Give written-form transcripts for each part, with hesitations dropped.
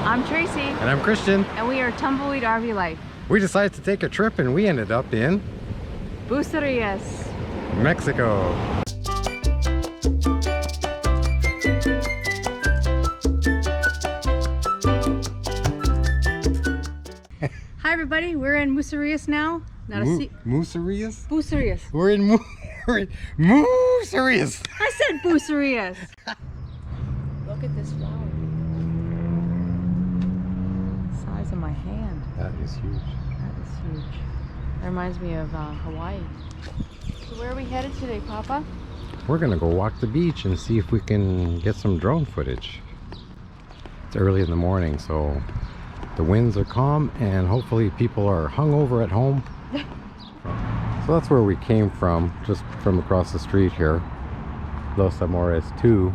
I'm Tracy. And I'm Christian. And we are Tumbleweed RvLife. We decided to take a trip and we ended up in Bucerias, Mexico. Hi everybody, we're in Bucerias now. Bucerias? Bucerias. We're in Bucerias. I said Bucerias. Look at this flower. Size of my hand. That is huge. That is huge. That reminds me of Hawaii. So where are we headed today, Papa? We're gonna go walk the beach and see if we can get some drone footage. It's early in the morning, so the winds are calm and hopefully people are hungover at home. So that's where we came from, just from across the street here, Los Amores 2.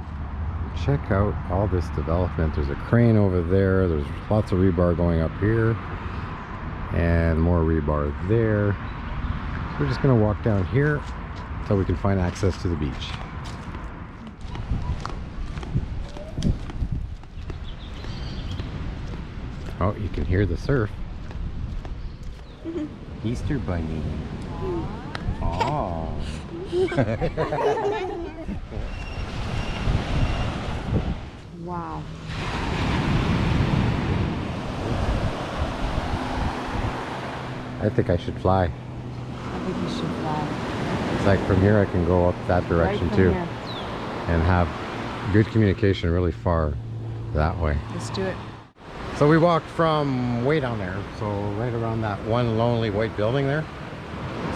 Check out all this development. There's a crane over there, there's lots of rebar going up here, and more rebar there. So we're just gonna walk down here until we can find access to the beach. Oh, you can hear the surf. Easter bunny. Oh. Wow. I think I should fly. I think you should fly. It's like from here I can go up that direction Right too. here. And have good communication really far that way. Let's do it. So we walked from way down there, so right around that one lonely white building there.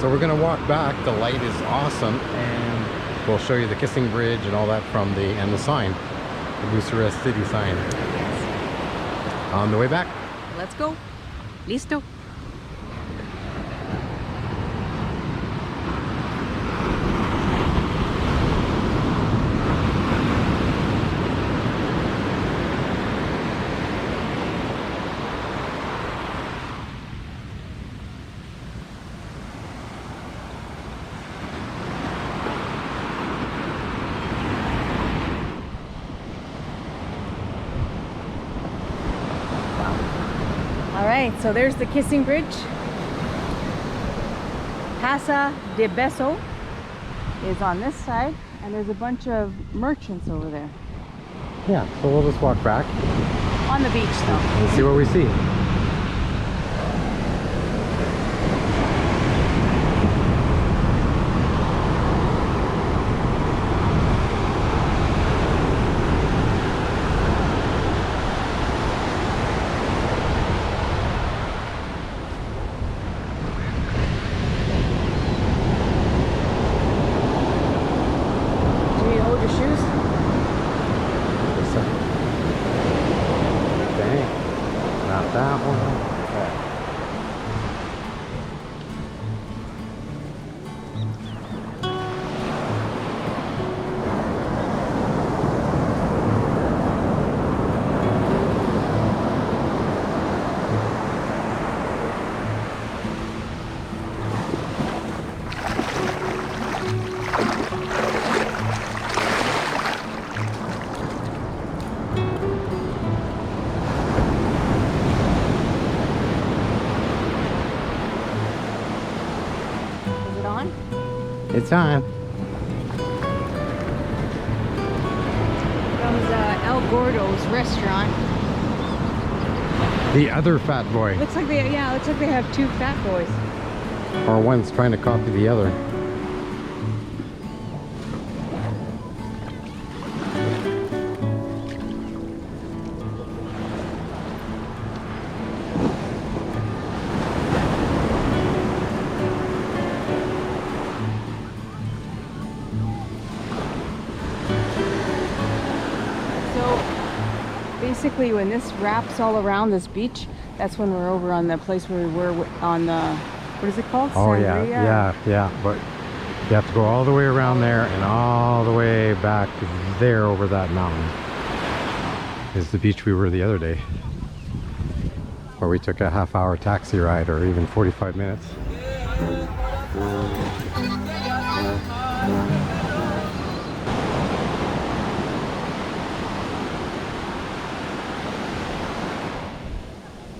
So we're gonna walk back. The light is awesome, and we'll show you the kissing bridge and all that from and the sign, the Bucerias city sign. Yes. On the way back. Let's go. Listo. Alright, so there's the kissing bridge. Casa de Beso is on this side, and there's a bunch of merchants over there. Yeah, so we'll just walk back. On the beach though. And see what we see. That one. Okay. It's on. Comes El Gordo's restaurant. The other fat boy. Looks like they have two fat boys. Or one's trying to copy the other. Basically, when this wraps all around this beach, that's when we're over on the place where we were on the, what is it called? Oh yeah, but you have to go all the way around there and all the way back there over that mountain is the beach we were the other day, where we took a half-hour taxi ride, or even 45 minutes.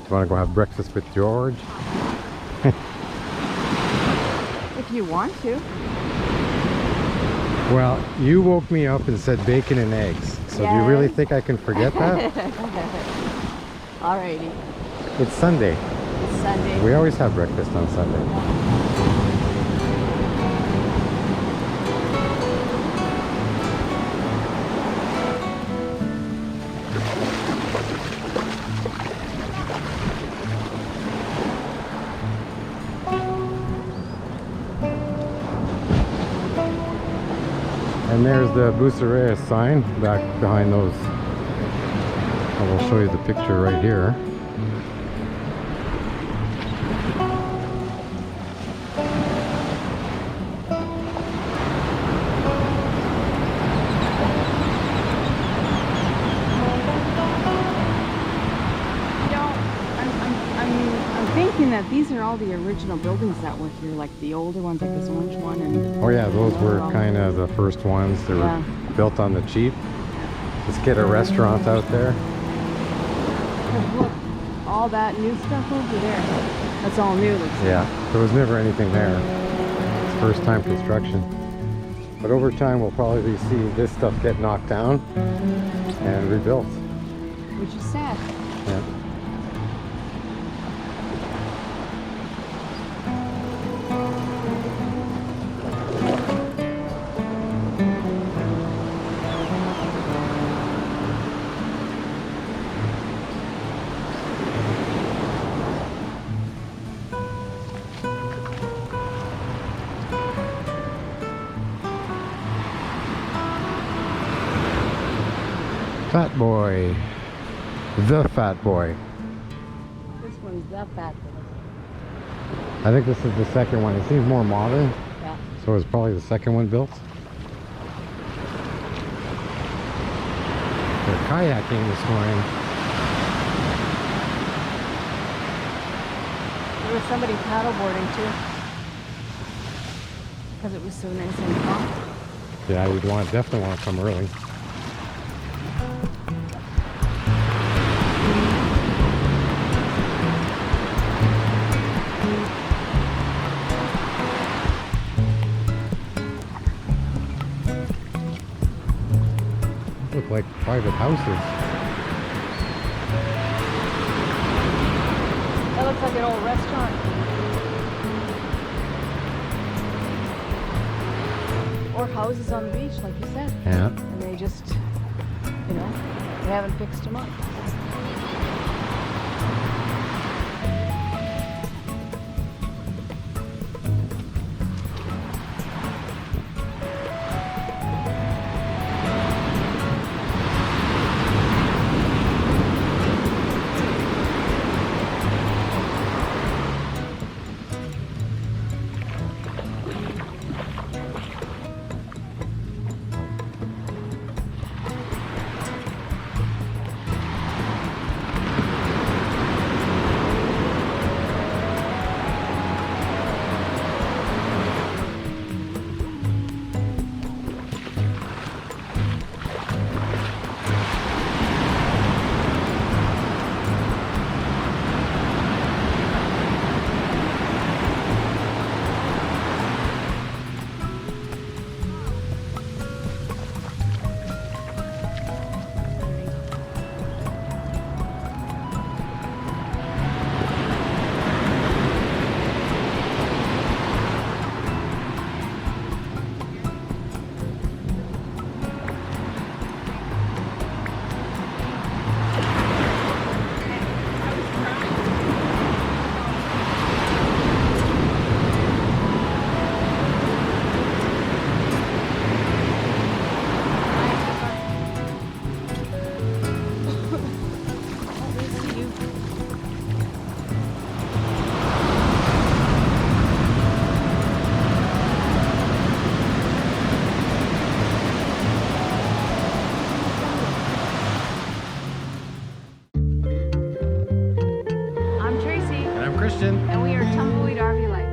you want to go have breakfast with George? If you want to. Well, you woke me up and said bacon and eggs. So do you really think I can forget that? Alrighty. It's Sunday. It's Sunday. We always have breakfast on Sunday. And there's the Bucerias sign back behind those. I will show you the picture right here. I'm thinking that these are all the original buildings that were here, like the older ones, like this orange one. And oh yeah, those were kind of the first ones. They were built on the cheap. Let's get a restaurant out there. Look, all that new stuff over there. That's all new. Yeah, there was never anything there. It's first time construction. But over time we'll probably see this stuff get knocked down and rebuilt. Which is sad. Yeah. Fat boy. The fat boy. This one's the fat boy. I think this is the second one. It seems more modern. Yeah. So it's probably the second one built. They're kayaking this morning. There was somebody paddleboarding too. Because it was so nice and calm. Yeah, you'd definitely want to come early. Look like private houses. That looks like an old restaurant. Or houses on the beach, like you said. Yeah. And they just, you know, they haven't fixed them up. Christian. And we are Tumbleweed RvLife.